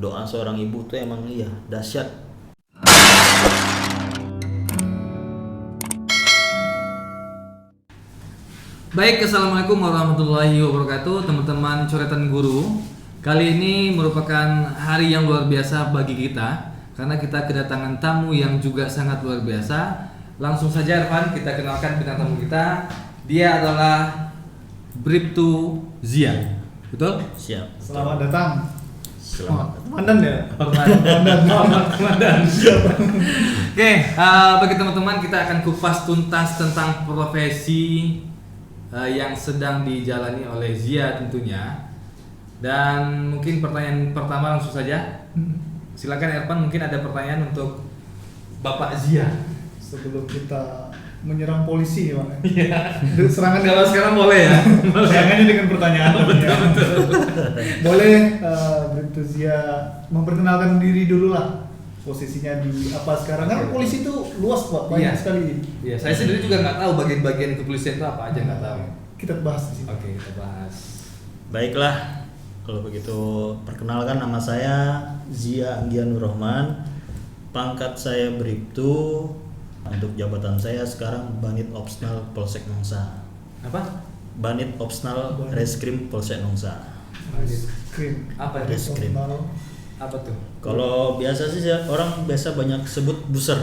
doa seorang ibu tuh emang iya dahsyat. Baik, assalamualaikum warahmatullahi wabarakatuh, teman-teman coretan guru. Kali ini merupakan hari yang luar biasa bagi kita karena kita kedatangan tamu yang juga sangat luar biasa. Langsung saja Irfan, kita kenalkan bintang tamu kita. Dia adalah Bribtu Zia. Betul? Siap. Selamat datang. Selamat. Komandan ya? Komandan. Oke, bagi teman-teman kita akan kupas tuntas tentang profesi yang sedang dijalani oleh Zia tentunya. Dan mungkin pertanyaan pertama langsung saja. Silakan Irfan, mungkin ada pertanyaan untuk Bapak Zia. Sebelum kita menyerang polisi, Bang. Iya. Serangan Kalau sekarang boleh ya. serangannya dengan pertanyaan. Betul. Boleh Bribtu Zia memperkenalkan diri dulu lah. Posisinya di apa sekarang? Karena polisi itu luas Pak, banyak Iya. sekali. Iya, saya sendiri juga nggak tahu bagian-bagian kepolisian itu apa aja, nggak tahu. Kita bahas di sini. Oke, kita bahas. Baiklah, kalau begitu perkenalkan nama saya Zia Anggianur Rahman. Pangkat saya Bribtu. Untuk jabatan saya sekarang Banit Opsnal Polsek Nongsa. Apa? Banit Opsnal Reskrim Polsek Nongsa. Krim. Apa itu? Reskrim. Apa tuh? Kalau biasa sih orang biasa banyak sebut buser.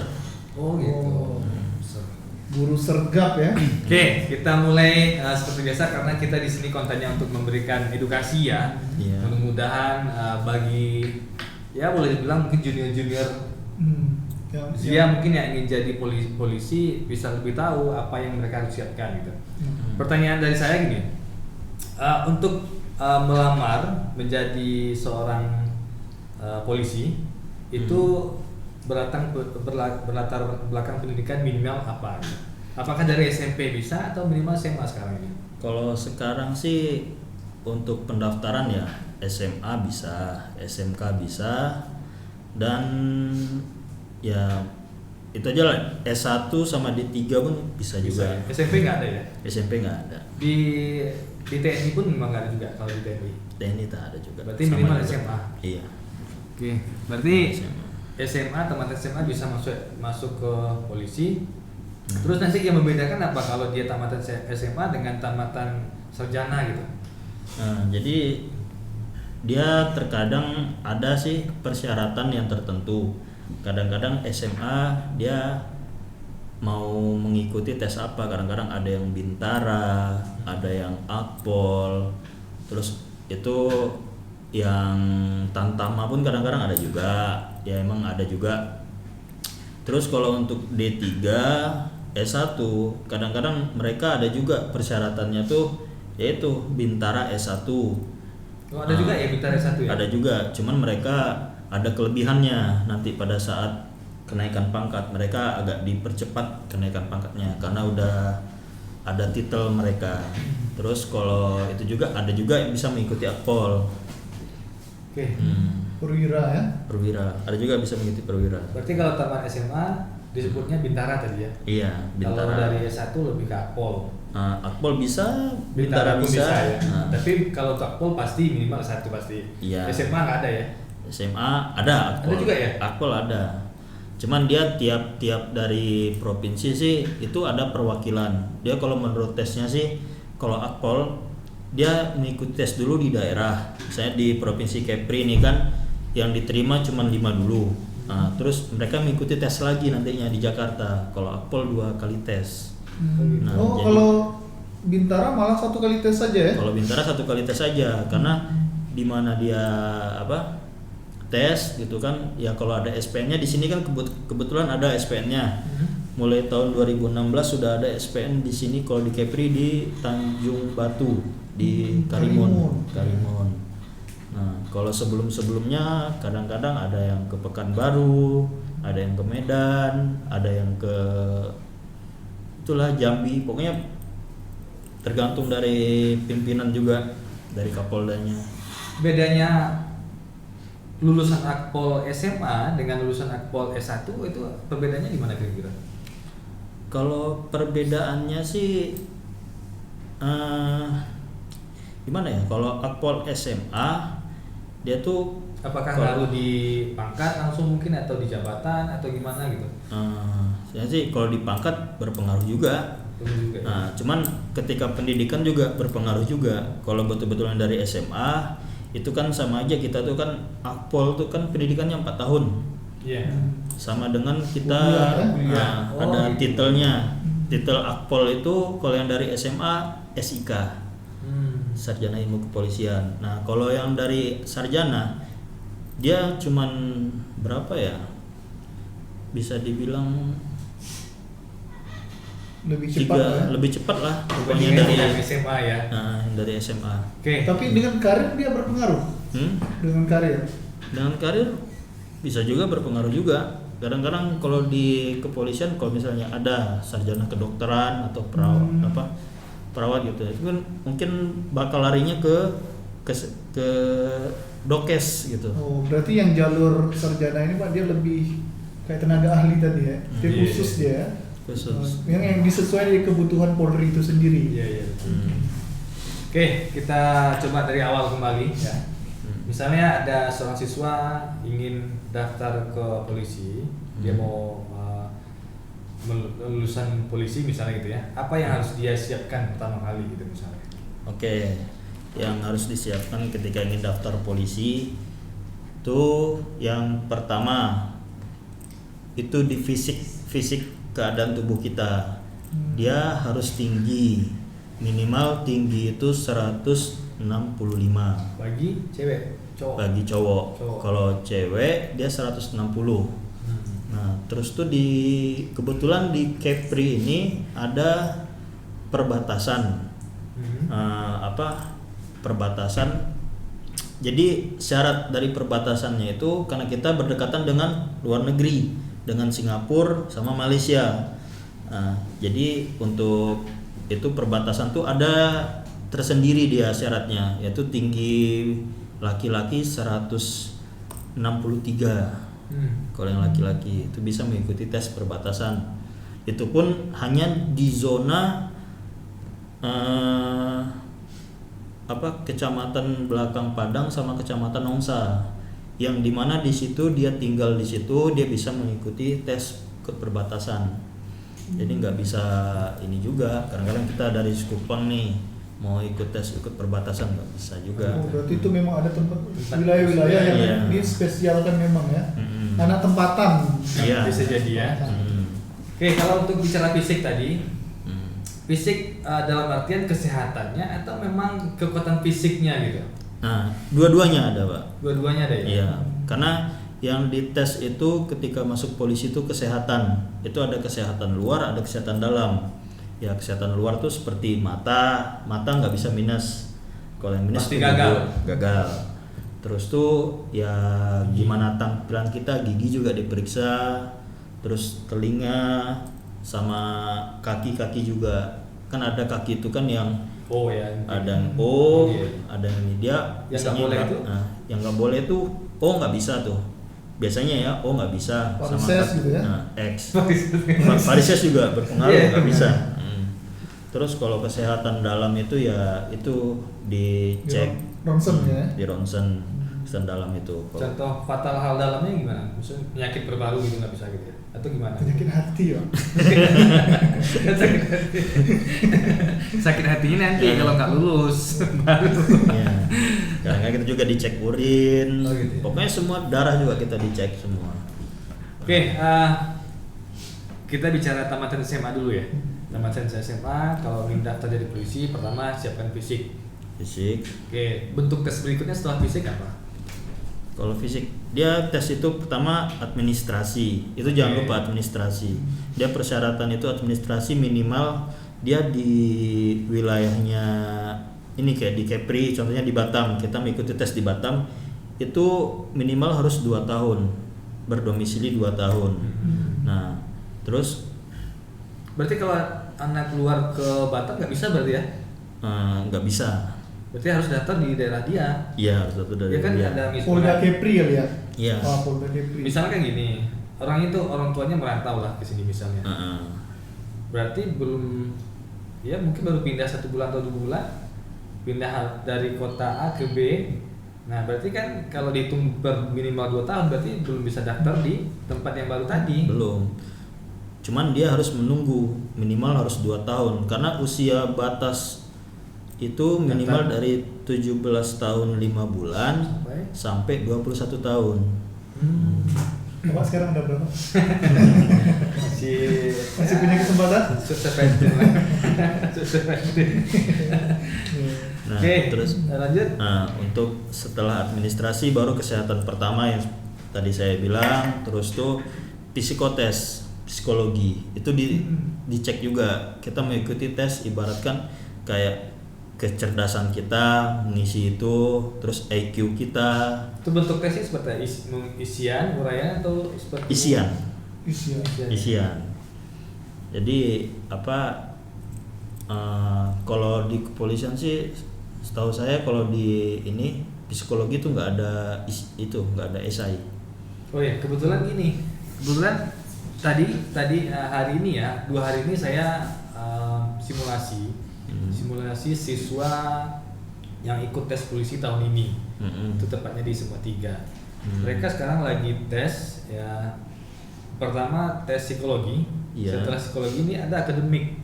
Oh gitu. Oh. Guru sergap ya. Oke, kita mulai seperti biasa karena kita di sini kontennya untuk memberikan edukasi ya. Iya. Mudah-mudahan bagi ya boleh dibilang mungkin junior-junior Zia mungkin yang ingin jadi polisi bisa lebih tahu apa yang mereka harus siapkan gitu. Pertanyaan dari saya gini, untuk melamar menjadi seorang polisi itu berlatar belakang pendidikan minimal apa? Apakah dari SMP bisa atau minimal SMA sekarang ini? Kalau sekarang sih untuk pendaftaran ya SMA bisa, SMK bisa, dan ya itu aja lah, S1 sama D3 pun bisa juga. SMP nggak ada ya? SMP nggak ada. Di TNI pun memang nggak ada juga kalau di TNI. TNI tak ada juga. Berarti Sama minimal juga. SMA. Iya. Oke, berarti SMA. SMA teman SMA bisa masuk ke polisi. Terus nanti yang membedakan apa kalau dia tamatan SMA dengan tamatan sarjana gitu? Nah, jadi dia terkadang ada sih persyaratan yang tertentu. Kadang-kadang SMA dia mau mengikuti tes apa, kadang-kadang ada yang Bintara, ada yang Akpol, terus itu yang Tantama pun kadang-kadang ada juga, ya emang ada juga. Terus kalau untuk D3, S1 kadang-kadang mereka ada juga persyaratannya tuh yaitu Bintara S1. Oh, ada juga ya Bintara S1 ya? Ada juga, cuman mereka ada kelebihannya nanti pada saat kenaikan pangkat mereka agak dipercepat kenaikan pangkatnya karena udah ada titel mereka. Terus kalau itu juga ada juga yang bisa mengikuti Akpol. Oke. Perwira ya. Perwira, ada juga bisa mengikuti perwira. Berarti kalau tamat SMA disebutnya Bintara tadi ya? Iya, Kalau Bintara. dari S1 lebih ke Akpol. Akpol bisa, Bintara Bintara pun bisa. ya. Nah, Tapi kalau untuk Akpol pasti minimal S1 pasti. Iya. SMA nggak ada ya? SMA ada Akpol. Ada juga ya? Akpol ada. Cuman dia tiap dari provinsi sih itu ada perwakilan. Dia kalau menurut tesnya sih kalau Akpol dia mengikuti tes dulu di daerah. Misalnya di provinsi Kepri ini kan yang diterima cuma 5 dulu. Nah, terus mereka mengikuti tes lagi nantinya di Jakarta. Kalau Akpol 2 kali tes. Nah, jadi- Kalau Bintara malah 1 kali tes saja ya. Kalau Bintara 1 kali tes saja karena di mana dia tes gitu kan ya. Kalau ada SPN-nya di sini kan kebetulan ada SPN-nya. Mulai tahun 2016 sudah ada SPN di sini. Kalau di Kepri di Tanjung Batu di Karimun. Nah, kalau sebelumnya kadang-kadang ada yang ke Pekanbaru, ada yang ke Medan, ada yang ke itulah Jambi. Pokoknya tergantung dari pimpinan juga, dari Kapoldanya. Bedanya lulusan Akpol SMA dengan lulusan Akpol S1 itu perbedaannya di mana kira-kira? Kalau perbedaannya sih gimana ya? Kalau Akpol SMA dia tuh Apakah ngaruh di pangkat langsung mungkin atau di jabatan atau gimana gitu? Saya sih kalau di pangkat berpengaruh juga. Nah, cuman ketika pendidikan juga berpengaruh juga. Kalau betul-betul yang dari SMA itu kan sama aja, kita tuh kan Akpol tuh kan pendidikannya 4 tahun. Iya. Sama dengan kita kuliah. ada gitu. titelnya. Titel Akpol itu kalau yang dari SMA SIK. Sarjana Ilmu Kepolisian. Nah, kalau yang dari sarjana dia cuman berapa ya? Bisa dibilang lebih cepat lah pokoknya dari SMA ya. Nah, dari SMA. Oke. Tapi dengan karir dia berpengaruh. Dengan karir Bisa juga berpengaruh juga. Kadang-kadang kalau di kepolisian, kalau misalnya ada sarjana kedokteran atau perawat gitu, itu kan mungkin bakal larinya ke dokes gitu. Oh, berarti yang jalur sarjana ini Pak dia lebih kayak tenaga ahli tadi ya. Dia khusus dia. Khusus. Yang disesuaikan dengan kebutuhan Polri itu sendiri. Iya. Oke, kita coba dari awal kembali ya. Misalnya ada seorang siswa ingin daftar ke polisi, dia mau lulusan polisi misalnya gitu ya. Apa yang harus dia siapkan pertama kali gitu misalnya? Oke, yang harus disiapkan ketika ingin daftar polisi itu yang pertama itu di fisik keadaan tubuh kita. Dia harus tinggi, minimal tinggi itu 165 bagi cewek, cowok. Bagi cowok. Kalau cewek dia 160. Nah, terus tuh kebetulan di Kepri ini ada perbatasan. Perbatasan. Jadi syarat dari perbatasannya itu karena kita berdekatan dengan luar negeri, dengan Singapura sama Malaysia. Nah, jadi untuk itu perbatasan tuh ada tersendiri dia syaratnya, yaitu tinggi laki-laki 163. Kalau yang laki-laki itu bisa mengikuti tes perbatasan. Itu pun hanya di zona Kecamatan Belakang Padang sama Kecamatan Nongsa, yang dimana di situ dia tinggal di situ, dia bisa mengikuti tes ke perbatasan. Jadi nggak bisa ini juga, kadang-kadang kita dari Sekupang nih mau ikut perbatasan nggak bisa juga. Berarti itu memang ada tempat wilayah-wilayah yang dispesialkan memang ya. Anak tempatan. Iya. Bisa jadi ya. Oke, kalau untuk bicara fisik tadi, fisik dalam artian kesehatannya atau memang kekuatan fisiknya gitu? Nah, dua-duanya ada, Pak. Dua-duanya ada ya? Iya, karena yang dites itu ketika masuk polisi itu kesehatan. Itu ada kesehatan luar, ada kesehatan dalam. Ya, kesehatan luar tuh seperti mata nggak bisa minus. Kalau yang minus pasti tuh gagal. Terus tuh ya gimana tampilan kita, gigi juga diperiksa, terus telinga sama kaki juga. Kan ada kaki itu kan yang ada yang ada yang ini dia yang nggak boleh itu? Nah, yang nggak boleh itu nggak bisa tuh. Biasanya ya nggak bisa Varises sama kaki. gitu ya? Nah, varises juga berpengaruh nggak bisa. Terus kalau kesehatan dalam itu ya itu dicek ronsen ya. di ronsen dalam itu. Contoh fatal hal dalamnya gimana? Maksudnya penyakit berbaru gitu nggak bisa gitu ya? Atau gimana? Penyakit hati ya. Sakit hatinya nanti kalau nggak lulus baru. Ya. Kadang-kadang kita juga dicek urin. Gitu ya? Pokoknya semua darah juga kita dicek semua. Oke, kita bicara tamatan SMA dulu ya. Tamatan SMA kalau ingin daftar jadi polisi, pertama siapkan fisik. Oke, bentuk tes berikutnya setelah fisik apa? Kalau fisik, dia tes itu pertama administrasi. Itu jangan lupa administrasi. Dia persyaratan itu administrasi minimal dia di wilayahnya ini kayak di Kepri, contohnya di Batam. Kita mengikuti tes di Batam itu minimal harus 2 tahun. Berdomisili 2 tahun. Nah, terus berarti kalau anak keluar ke Batam nggak bisa berarti ya? Nggak bisa. Berarti harus daftar di daerah dia. Iya, harus daftar dari dia kan dia. ada Polda Kepri kali ya? Iya. Polda Kepri. Misalnya kan gini, orang tuanya merantau lah ke sini misalnya. Berarti belum, mungkin baru pindah 1 bulan atau 2 bulan, pindah dari kota A ke B, Nah, berarti kan kalau dihitung per minimal 2 tahun berarti belum bisa daftar di tempat yang baru tadi. Belum. Cuman dia harus menunggu minimal harus 2 tahun karena usia batas itu minimal dari 17 tahun 5 bulan sampai 21 tahun. Bapak sekarang udah berapa? Masih punya kesempatan? Nah, Oke, terus lanjut. Nah, untuk setelah administrasi baru kesehatan pertama yang tadi saya bilang, terus tuh psikotes, psikologi. Itu dicek juga. Kita mengikuti tes ibaratkan kayak kecerdasan kita mengisi itu, terus IQ kita. Itu bentuk tesnya seperti isian, uraian atau seperti Isian. Jadi kalau di kepolisian sih setahu saya kalau di ini psikologi itu nggak ada esai. Oh ya, kebetulan tadi hari ini ya, 2 hari ini saya simulasi siswa yang ikut tes polisi tahun ini. Itu tepatnya di semua 3. Mereka sekarang lagi tes ya. Pertama tes psikologi. Setelah psikologi ini ada akademik.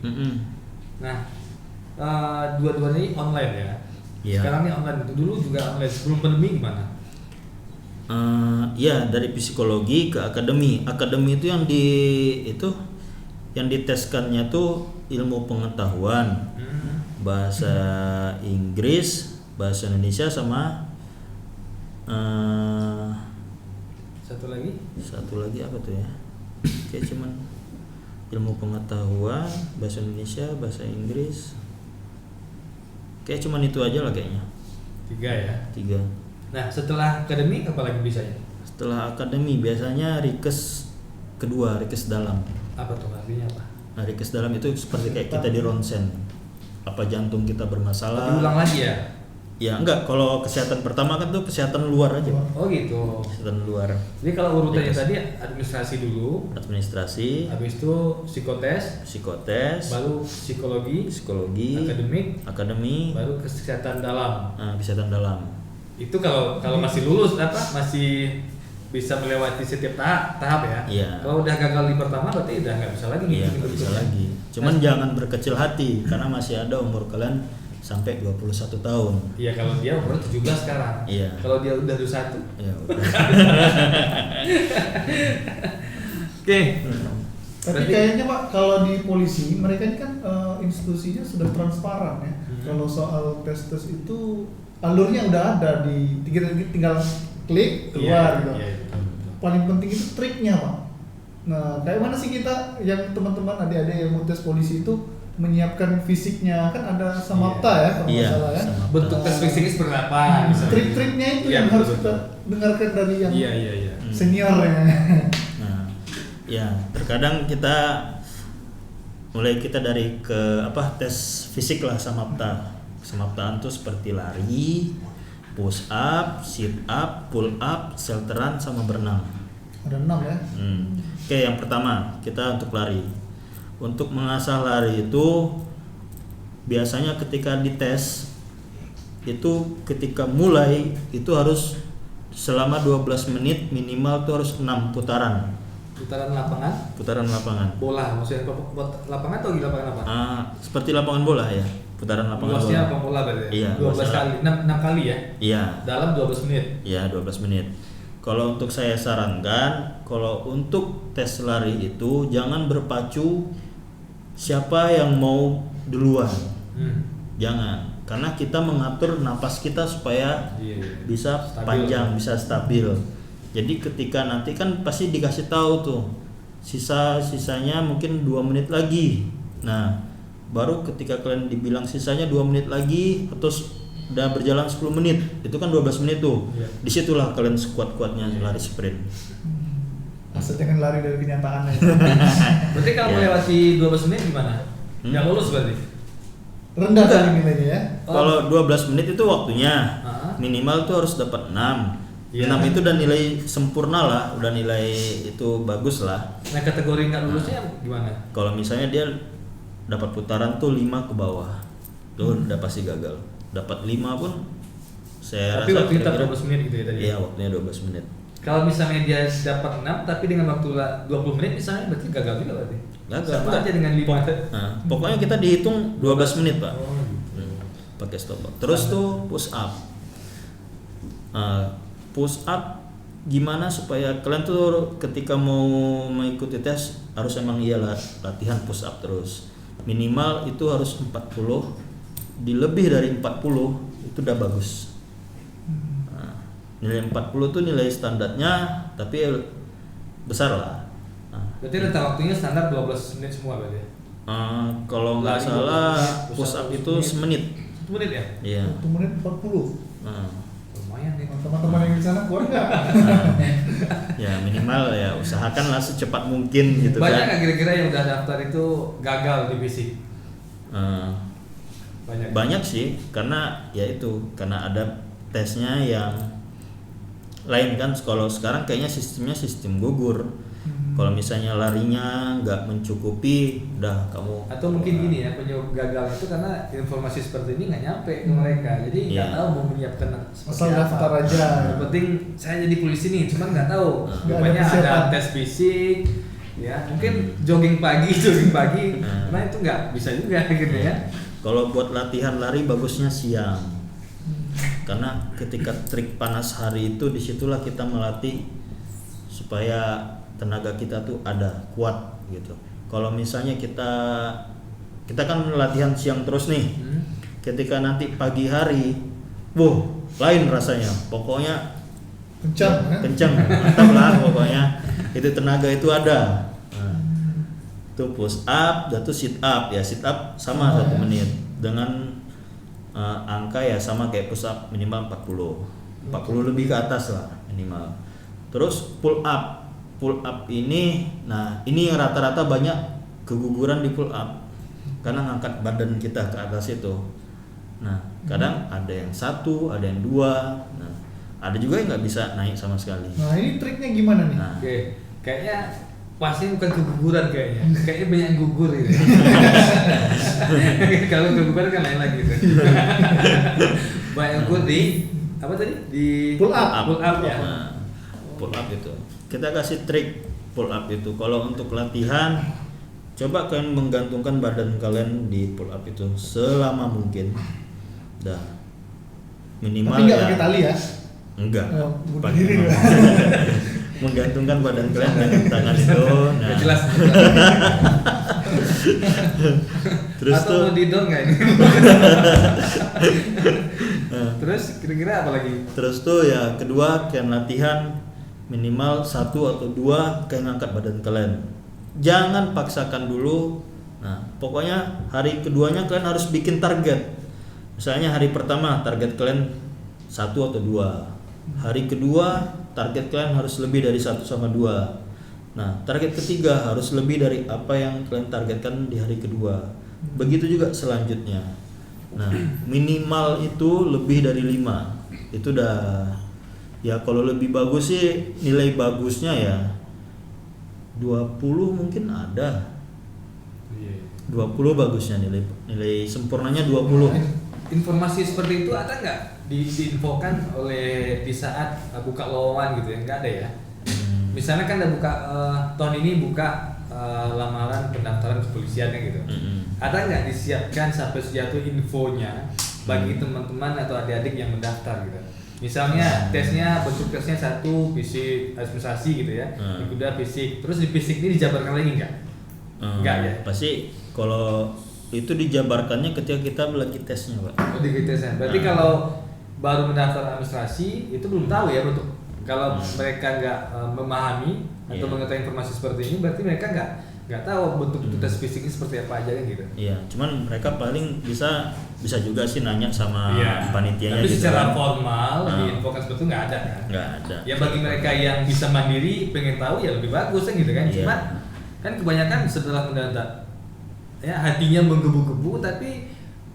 Nah, dua-duanya ini online ya. Sekarang ini online. Dulu juga online. Sebelum pandemi gimana? Dari psikologi ke akademi. Akademi itu yang diteskannya tuh ilmu pengetahuan, bahasa Inggris, bahasa Indonesia sama satu lagi apa tuh ya? Kayak cuman ilmu pengetahuan, bahasa Indonesia, bahasa Inggris. Kayak cuman itu aja lah kayaknya. 3 ya? 3. Nah, setelah akademi apa lagi bisanya? Setelah akademi biasanya rikes kedua, rikes dalam. Apa tuh artinya apa? Nah, rikes dalam itu seperti kayak kita di ronsen. Apa jantung kita bermasalah? Diulang lagi ya? Ya enggak, kalau kesehatan pertama kan tuh kesehatan luar aja. Oh gitu. Kesehatan luar. Jadi kalau urutannya tadi administrasi dulu. Administrasi. Habis itu psikotes. Baru psikologi. Akademi. Baru kesehatan dalam. Kesehatan dalam. Itu kalau masih lulus masih bisa melewati setiap tahap ya. Iya. Kalau udah gagal di pertama berarti udah nggak bisa lagi. Iya, nggak bisa lagi. Cuman jangan berkecil hati karena masih ada umur kalian sampai 21 tahun. Iya, kalau dia umur 17 sekarang. Iya. Kalau dia udah 21. Iya, udah. Oke. Tapi kayaknya Pak, kalau di polisi mereka ini kan institusinya sudah transparan ya. Kalau soal tes itu alurnya udah ada tinggal klik keluar gitu. Paling penting itu triknya Pak. Nah, kayak mana sih kita yang teman-teman adik-adik yang mau tes polisi itu menyiapkan fisiknya, kan ada samapta ya kalau nggak salah ya. Bentuk tes fisiknya seperti apa? Trik-triknya itu yang harus kita dengarkan dari yang seniornya. Nah, ya terkadang kita dari tes fisik lah samapta. Samaptaan tuh seperti lari, push up, sit up, pull up, shelteran sama berenang. Ada 6 ya. Oke, yang pertama kita untuk lari. Untuk mengasah lari itu biasanya ketika dites itu ketika mulai itu harus selama 12 menit minimal tuh harus 6 putaran. Putaran lapangan? Putaran lapangan. Bola, maksudnya lapangan atau di lapangan apa? Seperti lapangan bola ya. Putaran lapangan luasnya bola. lapangan bola berarti. Iya, 12 kali, 6 kali ya? Iya. Dalam 12 menit. Iya, 12 menit. Kalau untuk saya sarankan, kalau untuk tes lari itu jangan berpacu siapa yang mau duluan. Jangan, karena kita mengatur napas kita supaya bisa stabil, panjang, bisa stabil. Jadi ketika nanti kan pasti dikasih tahu tuh sisanya mungkin 2 menit lagi. Nah, baru ketika kalian dibilang sisanya 2 menit lagi atau udah berjalan 10 menit, itu kan 12 menit tuh. Disitulah kalian sekuat-kuatnya lari sprint. Maksudnya kan lari dari kenyataan ya. Berarti kalau melewati 12 menit gimana? Nggak lulus berarti? Rendah kali nilainya ya. Kalau 12 menit itu waktunya minimal tuh harus dapat 6. 6 itu udah nilai sempurna lah, udah nilai itu bagus lah. Nah, kategori nggak lulusnya gimana? Kalau misalnya dia dapat putaran tuh 5 ke bawah, tuh udah pasti gagal. Dapat 5 pun Saya tapi rasa waktu kita kira-kira 12 menit gitu ya tadi. Iya, waktunya 12 menit. Kalau misalnya dia dapat 6 tapi dengan waktu 20 menit misalnya berarti gagal juga berarti. Gagal. Sama aja dengan 5. Nah, pokoknya kita dihitung 12 menit, Pak. Oh, gitu. Pakai stopwatch. Terus tuh push up. Push up gimana supaya kalian tuh ketika mau mengikuti tes harus emang latihan push up terus. Minimal itu harus 40. Di lebih dari 40 itu udah bagus. Nah, nilai 40 tuh nilai standarnya tapi besar lah. Berarti rentang waktunya standar 12 menit semua berarti? Kalau nggak Lari salah 12 menit, push up itu semenit. 1 menit ya? Iya. 1 menit 40. Lumayan nih. Teman-teman yang di sana keluar nggak? Ya minimal ya usahakanlah secepat mungkin gitu Banyak kan. nggak kira-kira yang udah daftar itu gagal di fisik? Banyak sih, karena ya itu karena ada tesnya yang lain kan. Kalau sekarang kayaknya sistemnya sistem gugur. Kalau misalnya larinya nggak mencukupi, udah kamu. Atau mungkin gini ya, penyebab gagal itu karena informasi seperti ini nggak nyampe ke mereka, jadi nggak tahu mau menyiapkan asal daftar aja. Yang penting saya jadi polisi nih, cuman nggak tahu. Rupanya ada tes fisik, ya mungkin jogging pagi, karena itu nggak bisa juga gitu ya. Kalau buat latihan lari bagusnya siang, karena ketika trik panas hari itu disitulah kita melatih supaya tenaga kita tuh ada kuat gitu. Kalau misalnya kita kan latihan siang terus nih, ketika nanti pagi hari, lain rasanya. Pokoknya kencang, mantap lah pokoknya. Itu tenaga itu ada. Itu push up, jatuh sit up ya. Sit up sama 1 menit dengan angka ya sama kayak push up minimal 40 lebih ke atas lah minimal. Terus pull up ini, nah ini yang rata-rata banyak keguguran di pull up karena ngangkat badan kita ke atas itu. Nah kadang ada yang 1, ada yang 2, nah ada juga yang nggak bisa naik sama sekali. Nah ini triknya gimana nih? Nah, Oke, kayaknya pasti bukan keguguran kayaknya banyak yang gugur gitu. Kalau keguguran kan lain lagi gitu. Banyak gugur di apa tadi? Di Pull up ya. Nah, pull up itu kita kasih trik pull up itu. Kalau untuk latihan, coba kalian menggantungkan badan kalian di pull up itu selama mungkin. Dah minimal. Tapi nggak ya, pakai tali ya? Enggak. Bunuh Pakai diri lah. menggantungkan badan kalian dengan tangan itu. Nah, Nggak jelas. terus Atau tuh mau didon nggak ini? Terus kira-kira apa lagi? Terus tuh ya kedua kalian latihan minimal 1 atau 2 kalian ngangkat badan kalian. Jangan paksakan dulu. Nah, pokoknya hari keduanya kalian harus bikin target. Misalnya hari pertama target kalian 1 atau 2. Hari kedua target kalian harus lebih dari 1 sama 2. Nah, target ketiga harus lebih dari apa yang kalian targetkan di hari kedua. Begitu juga selanjutnya. Nah, minimal itu lebih dari 5. Itu udah ya kalau lebih bagus sih nilai bagusnya ya 20 mungkin ada. 20 bagusnya nilai sempurnanya 20. Informasi seperti itu ada nggak diinfokan oleh di saat buka lowongan gitu ya? Nggak ada ya? Misalnya kan ada buka tahun ini buka lamaran pendaftaran kepolisian gitu. Ada nggak disiapkan sampai sejauh infonya bagi teman-teman atau adik-adik yang mendaftar gitu? Misalnya tesnya bentuk tesnya 1 fisik administrasi gitu ya, kedua fisik, terus di fisik ini dijabarkan lagi nggak? Nggak ya? Pasti kalau itu dijabarkannya ketika kita lagi tesnya, Pak. Oh, di tesnya. Berarti kalau baru mendaftar administrasi itu belum tahu ya bentuk. Kalau mereka nggak memahami atau mengetahui informasi seperti ini, berarti mereka nggak tahu bentuk tes fisiknya seperti apa aja kan gitu. Iya, cuman mereka paling bisa juga sih nanya sama panitianya. Tapi gitu secara kan. formal diinfokan seperti itu nggak ada kan? Nggak ada. Ya bagi mereka yang bisa mandiri pengen tahu ya lebih bagus kan gitu kan. Iya. Cuma kan kebanyakan setelah mendaftar ya hatinya menggebu-gebu tapi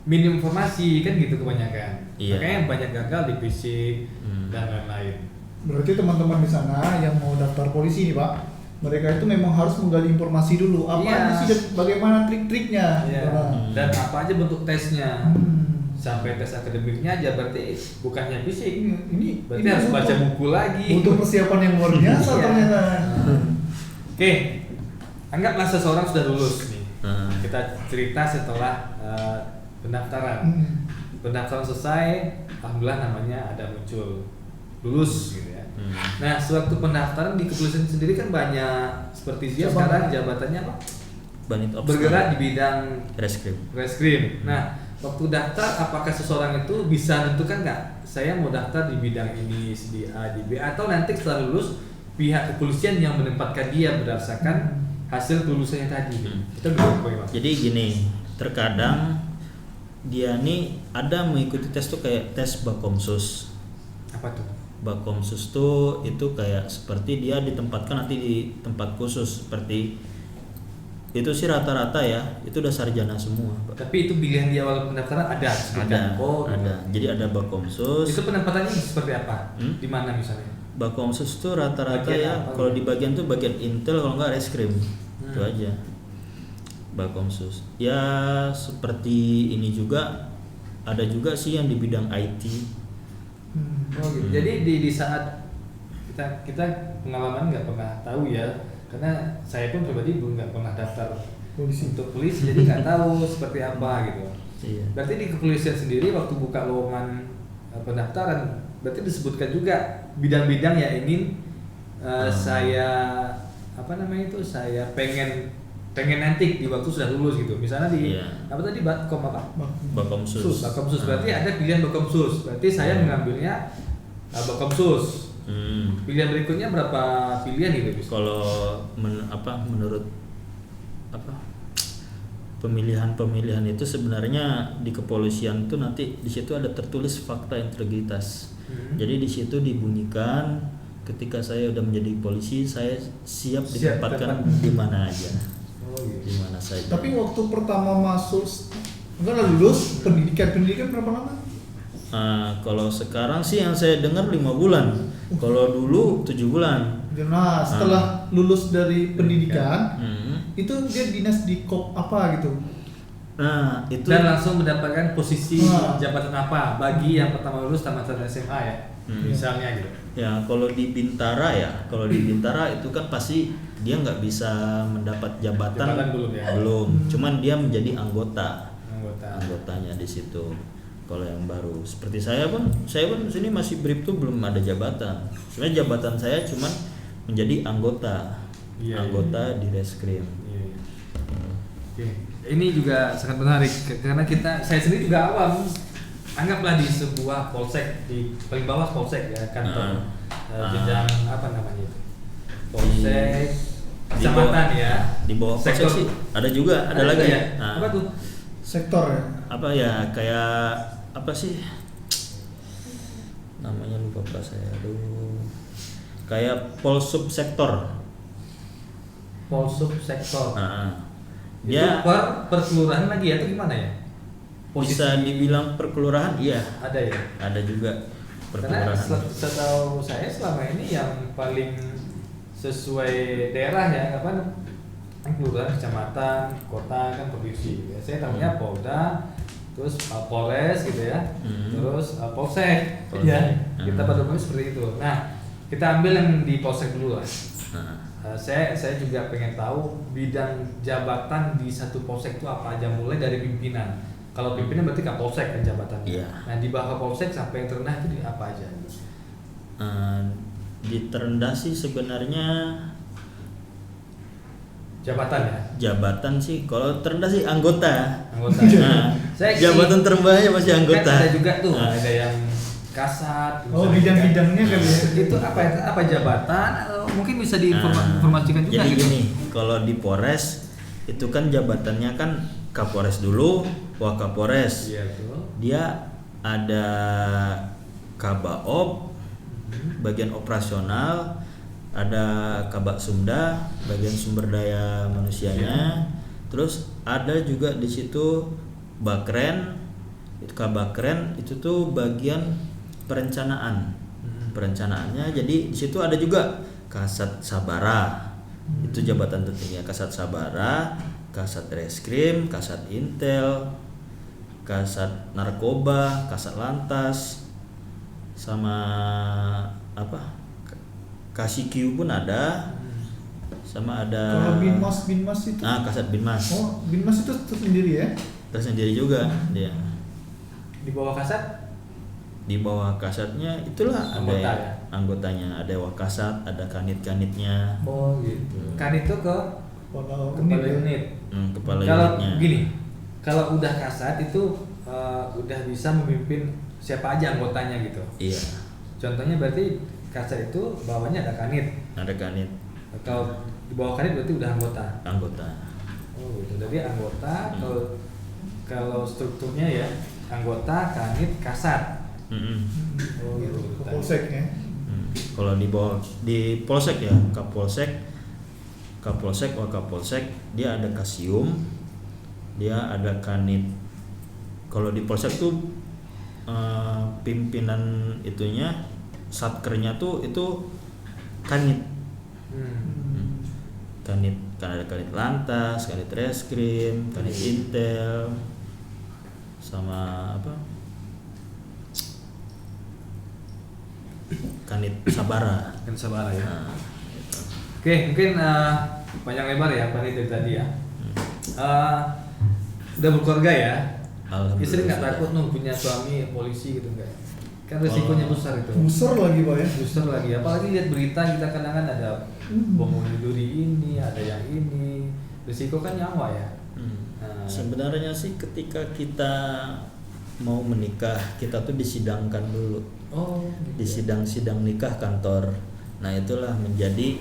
minim informasi kan gitu kebanyakan. Iya. Makanya banyak gagal di fisik dan lain-lain. Berarti teman-teman di sana yang mau daftar polisi nih Pak, mereka itu memang harus menggali informasi dulu. Apa aja sih dan bagaimana trik-triknya? Iya. Dan apa aja bentuk tesnya? sampai tes akademiknya aja berarti bukannya fisik. Ini Berarti harus baca buku lagi. Butuh persiapan yang luar biasa Iya. ternyata. Oke, anggaplah seseorang sudah lulus nih. Kita cerita setelah pendaftaran. Pendaftaran selesai, alhamdulillah namanya ada muncul lulus gitu ya. Nah, sewaktu pendaftaran di kepolisian sendiri kan banyak seperti dia sekarang jabatannya apa? Banit Ops Bergerak di bidang reskrim. Nah, waktu daftar apakah seseorang itu bisa menentukan nggak? Saya mau daftar di bidang ini, di A, di B, atau nanti setelah lulus pihak kepolisian yang menempatkan dia berdasarkan hasil lulusannya tadi. Itu bagaimana? Jadi gini, terkadang dia nih ada mengikuti tes tuh kayak tes Bakomsus. Apa tuh? Bakomsus tuh itu kayak seperti dia ditempatkan nanti di tempat khusus seperti itu sih rata-rata ya, itu udah sarjana semua. Tapi itu pilihan di awal pendaftaran ada? Ada. Oh, ada. Jadi ada Bakomsus. Itu penempatannya seperti apa? Di mana misalnya? Bakomsus tuh rata-rata Bagian ya, apa? kalau di bagian tuh bagian intel, kalau nggak reskrim. Itu aja. Bakomsus. Ya seperti ini juga ada juga sih yang di bidang IT. Oh, gitu. Jadi di saat kita pengalaman nggak pernah tahu ya, karena saya pun pribadi belum nggak pernah daftar untuk polisi, jadi nggak tahu seperti apa gitu. Iya. Berarti di kepolisian sendiri waktu buka lowongan pendaftaran, berarti disebutkan juga bidang-bidang yang ingin saya saya pengen nanti di waktu sudah lulus gitu. Misalnya di apa tadi Bakomsus. Bakomsus berarti ada pilihan Bakomsus. Berarti saya mengambilnya Bakomsus. Pilihan berikutnya berapa pilihan gitu? Kalau menurut pemilihan itu sebenarnya di kepolisian tuh nanti di situ ada tertulis fakta integritas. Jadi di situ dibunyikan ketika saya udah menjadi polisi saya siap ditempatkan di mana aja. Di mana saja. Tapi waktu pertama masuk enggak lulus pendidikan berapa lama? Kalau sekarang sih yang saya dengar 5 bulan. Kalau dulu 7 bulan. Nah, setelah lulus dari pendidikan, itu dia dinas di kop apa gitu. Nah, itu dan langsung mendapatkan posisi jabatan apa bagi yang pertama lulus tamatan SMA ya. Misalnya gitu. Ya, kalau di Bintara itu kan pasti dia nggak bisa mendapat jabatan belum ya. Cuman dia menjadi anggotanya di situ. Kalau yang baru seperti saya pun sini masih Bribtu belum ada jabatan. Sebenarnya jabatan saya cuman menjadi anggota di reskrim. Oke. Ini juga sangat menarik karena saya sendiri juga awam. Anggaplah di sebuah polsek, di paling bawah polsek ya, kantor jenjang apa namanya itu, polsek kecamatan ya. Di bawah polsek sih ada juga, ada lagi ya. Apa tuh? Sektor ya. Apa ya, kayak apa sih namanya, lupa pak saya. Kayak polsubsektor. Dia per kelurahan lagi atau gimana ya? Bisa dibilang per kelurahan, iya. Ada ya? Ada juga per kelurahan. Karena setahu saya selama ini yang paling sesuai daerah ya, kelurahan, kecamatan, kota kan provinsi. Saya tahunya Polda, terus Polres gitu ya, terus Polsek. Ya, kita pada umumnya seperti itu. Nah, kita ambil yang di Polsek dulu lah. Saya juga pengen tahu bidang jabatan di satu polsek itu apa aja, mulai dari pimpinan. Kalau pimpinan berarti Kapolsek kan jabatannya. Iya. Nah, di bawah Kapolsek sampai yang terendah itu di apa aja? Di terendah sih sebenarnya jabatan ya. Jabatan sih, kalau terendah sih anggota. Nah, jabatan terendahnya masih anggota. Kan ada juga tuh, ada yang kasat. Bidang-bidangnya kan ya. Itu apa jabatan? Atau mungkin bisa diinformasikan juga. Jadi gitu. gini, kalau di Polres itu kan jabatannya kan Kapolres dulu, Wakapolres. Iya tuh. Dia ada Kabaop, bagian operasional, ada Kabak Sumda, bagian sumber daya manusianya. Terus ada juga di situ Bakren, itu Kabakren itu tuh bagian perencanaan. Perencanaannya. Jadi di situ ada juga Kasat Sabara. Itu jabatan tertinggi, Kasat Sabara, Kasat Reskrim, Kasat Intel. Kasat Narkoba, Kasat Lantas, sama apa? Kasih-Q pun ada. Sama ada Kalau Binmas itu. Kasat Binmas. Oh, Binmas itu tersendiri ya? Tersendiri juga dia. Di bawah kasat? Di bawah kasatnya itulah Anggota ada ya? anggotanya, ada wakasat, ada kanit-kanitnya. Oh gitu. Kan itu ke Kepala kepala unit. unit. Kepala Kalau unitnya. gini, kalau udah kasat itu udah bisa memimpin siapa aja anggotanya gitu. Iya, Contohnya berarti kasat itu bawahnya ada kanit. ada kanit, Kalau di bawah kanit berarti udah anggota. anggota. Oh gitu. Jadi anggota kalau strukturnya ya anggota, kanit, kasat. Oh gitu. Kapolsek ya. Kalau di bawah di polsek ya, Kapolsek, Wakapolsek, dia ada Kasium, dia ada kanit. Kalau di polsek tuh pimpinan itunya, satkernya tuh itu kanit. Kanit, kan ada kanit lantas, kanit reskrim, kanit intel, sama apa? Kanit Sabara. Kan sabara ya. Nah, gitu. Oke, mungkin panjang lebar ya Pak dari tadi ya. Udah berkeluarga ya. Alhamdulillah. Istri nggak sudah. takut punya suami polisi gitu nggak? Kan resikonya besar itu. Besar lagi Pak ya. Besar lagi. Apalagi lihat berita kita kadang-kadang ada bom bunuh diri ini, ada yang ini. Risiko kan nyawa ya. Nah, Sebenarnya sih ketika kita mau menikah, kita tuh disidangkan dulu. oh, Di gitu. sidang nikah kantor. Nah itulah menjadi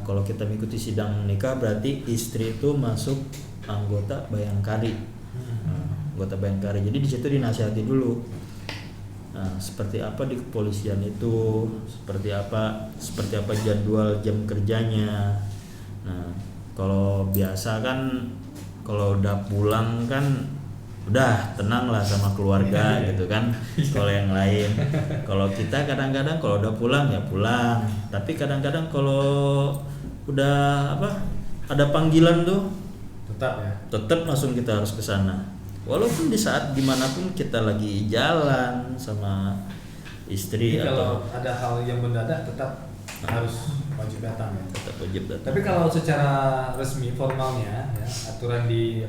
kalau kita mengikuti sidang nikah berarti istri itu masuk anggota Bayangkari. Anggota Bayangkari. Jadi di situ dinasihati dulu. Nah, seperti apa di kepolisian itu, seperti apa jadwal jam kerjanya. Nah, kalau biasa kan kalau udah pulang kan udah tenang lah sama keluarga gitu kan. Kalau yang lain, kalau kita kadang-kadang kalau udah pulang ya pulang, tapi kadang-kadang kalau udah ada panggilan tuh tetap langsung kita harus ke sana. Walaupun di saat dimanapun kita lagi jalan sama istri. Jadi atau kalau ada hal yang mendadak tetap harus wajib datang ya. tetap wajib datang. Tapi kalau secara resmi formalnya ya, aturan di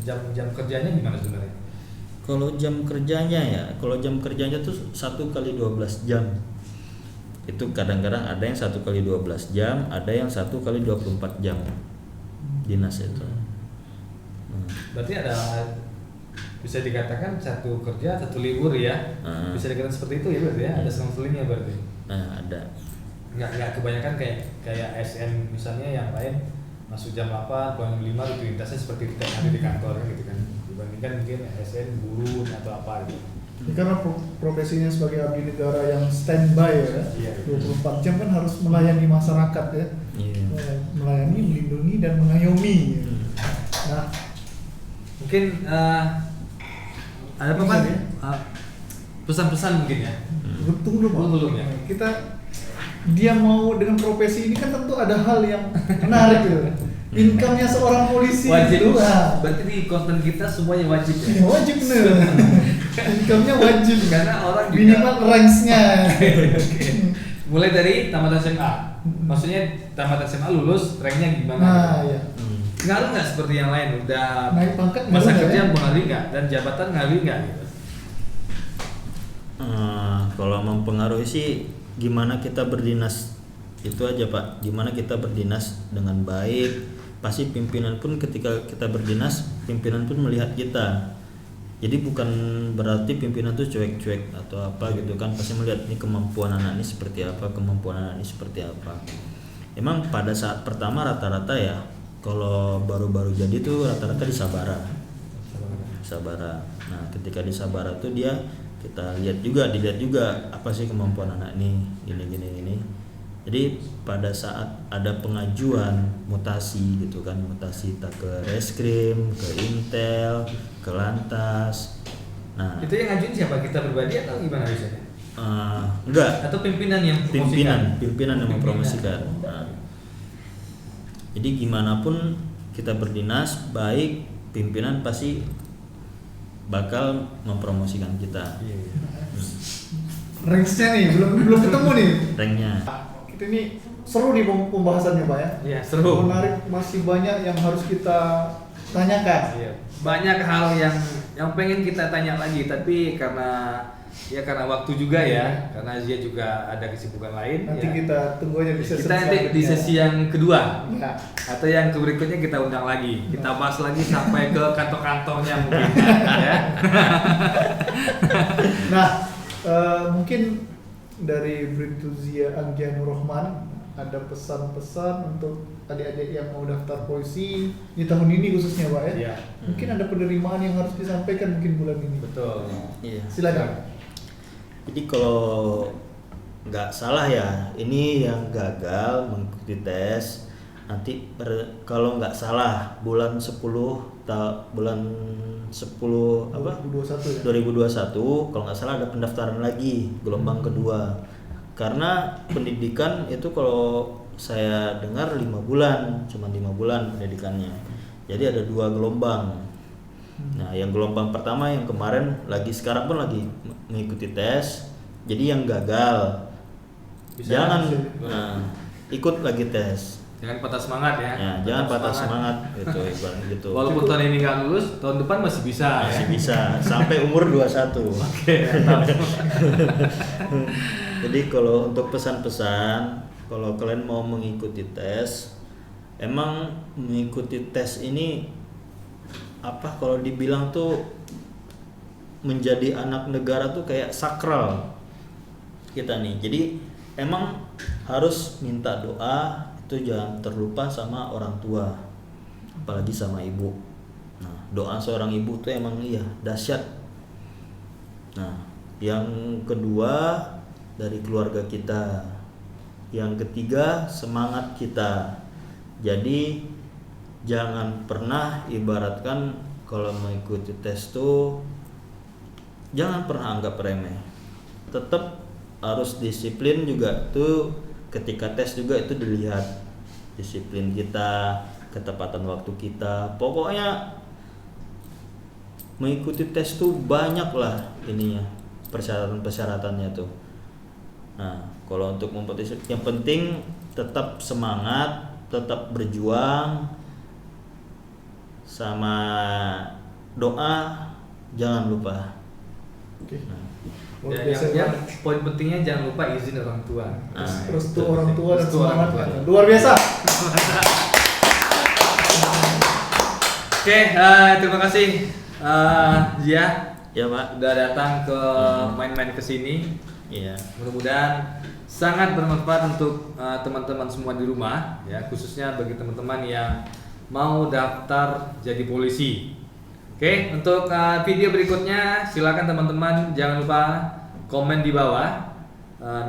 jam kerjanya gimana sebenarnya? Kalau jam kerjanya tuh 1 kali 12 jam. Itu kadang-kadang ada yang 1 kali 12 jam, ada yang 1 kali 24 jam dinas itu. Berarti ada bisa dikatakan 1 kerja 1 libur ya. Bisa dikatakan seperti itu ya berarti ya. Ada selang-selingnya berarti. Nah, ada. Nggak kebanyakan kayak SN misalnya yang lain masuk jam 8 pulang jam 5 rutinitasnya seperti kita ada di kantor kan gitu kan, dibandingkan mungkin SN guru atau apa gitu. Ini karena profesinya sebagai abdi negara yang standby ya, Iya. 24 jam kan harus melayani masyarakat ya. Iya. Melayani, melindungi dan mengayomi ya. Nah, Mungkin ada apa Pak? Pesan-pesan mungkin ya. tunggu dulu Pak. Belum ya? Kita dia mau dengan profesi ini kan tentu ada hal yang menarik gitu. Income-nya seorang polisi Wajib. itu Berarti di konten kita semuanya wajib ya. wajib bener. Income-nya wajib Karena orang juga- minimal ranks-nya. Mulai dari tamat SMA. Maksudnya tamat SMA lulus, ranknya gimana? Nah, ya. Ngaruh nggak seperti yang lain? Udah Naik pangkat masa ngaruh nggak kerja ya? mengaruhi nggak? Dan jabatan ngaruhi nggak gitu? Kalau mempengaruhi sih gimana kita berdinas itu aja Pak. Gimana kita berdinas dengan baik. Pasti pimpinan pun ketika kita berdinas, pimpinan pun melihat kita. Jadi bukan berarti pimpinan tuh cuek-cuek atau apa gitu kan. Pasti melihat ini kemampuan anak ini seperti apa, kemampuan anak ini seperti apa. Emang pada saat pertama rata-rata ya, kalau baru-baru jadi tuh rata-rata di Sabara. Nah, ketika di Sabara tuh kita dilihat juga apa sih kemampuan anak ini, gini. Jadi pada saat ada pengajuan mutasi gitu kan, mutasi tak ke reskrim, ke intel, ke lantas. Nah, Itu yang ngajuin siapa? Kita pribadi atau gimana biasanya? enggak, Atau pimpinan yang mempromosikan? pimpinan yang mempromosikan. Nah, jadi gimana pun kita berdinas baik, pimpinan pasti bakal mempromosikan kita. Range-nya nih belum ketemu nih. Ranknya. Kita ini seru nih pembahasannya Pak ya. Iya, seru. Menarik, masih banyak yang harus kita tanyakan. Iya. Banyak hal yang pengen kita tanya lagi, tapi karena waktu juga ya, karena Zia juga ada kesibukan lain. Nanti ya. kita tunggu aja bisa Kita nanti di sesi yang kedua ya. atau yang berikutnya kita undang lagi, kita bahas lagi sampai ke kantor-kantornya mungkin ya. Nah, mungkin dari Bribtu Zia Anggianur Rahman ada pesan-pesan untuk adik-adik yang mau daftar polisi di tahun ini khususnya Pak ya. Iya. Mungkin ada penerimaan yang harus disampaikan mungkin bulan ini. Betul. Iya. Silakan. Jadi kalau nggak salah ya, ini yang gagal mengikuti tes nanti kalau nggak salah bulan 10 bulan 10 apa 2021 ya. 2021 kalau nggak salah ada pendaftaran lagi gelombang kedua. Karena pendidikan itu kalau saya dengar 5 bulan, cuma 5 bulan pendidikannya. Jadi ada 2 gelombang. Nah, yang gelombang pertama yang kemarin sekarang pun lagi mengikuti tes. Jadi yang gagal jangan ikut lagi tes. Jangan patah semangat ya. Jangan patah semangat gitu ibaratnya gitu. Walaupun tahun ini nggak lulus, tahun depan masih bisa. Masih bisa sampai umur 21. Oke, mantap. Jadi kalau untuk pesan-pesan, kalau kalian mau mengikuti tes, emang mengikuti tes ini kalau dibilang tuh menjadi anak negara tuh kayak sakral kita nih. Jadi emang harus minta doa, itu jangan terlupa sama orang tua, apalagi sama ibu. Nah, doa seorang ibu tuh emang dahsyat. Nah, yang kedua dari keluarga kita, yang ketiga semangat kita. Jadi jangan pernah ibaratkan kalau mengikuti tes tuh jangan pernah anggap remeh. Tetap harus disiplin juga tuh, ketika tes juga itu dilihat disiplin kita, ketepatan waktu kita. Pokoknya mengikuti tes tuh banyak lah ininya, persyaratan-persyaratannya tuh. Nah, kalau untuk kompetisi yang penting tetap semangat, tetap berjuang, sama doa jangan lupa. Oke. Nah, yang poin pentingnya jangan lupa izin orang tua. Restu orang tua dan Restu semangat. orang tua. Luar biasa. Oke, terima kasih Zia. ya Pak. Udah datang ke main-main ke sini. Iya. Mudah-mudahan sangat bermanfaat untuk teman-teman semua di rumah ya, khususnya bagi teman-teman yang mau daftar jadi polisi. Oke, untuk video berikutnya silakan teman-teman jangan lupa komen di bawah.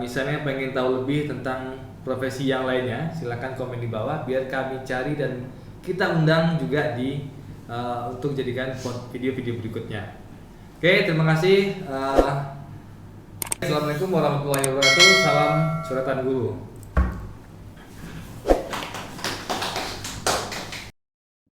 Misalnya pengen tahu lebih tentang profesi yang lainnya, silakan komen di bawah biar kami cari dan kita undang juga untuk jadikan video-video berikutnya. Oke, terima kasih. Assalamualaikum warahmatullahi wabarakatuh. Salam suratan guru.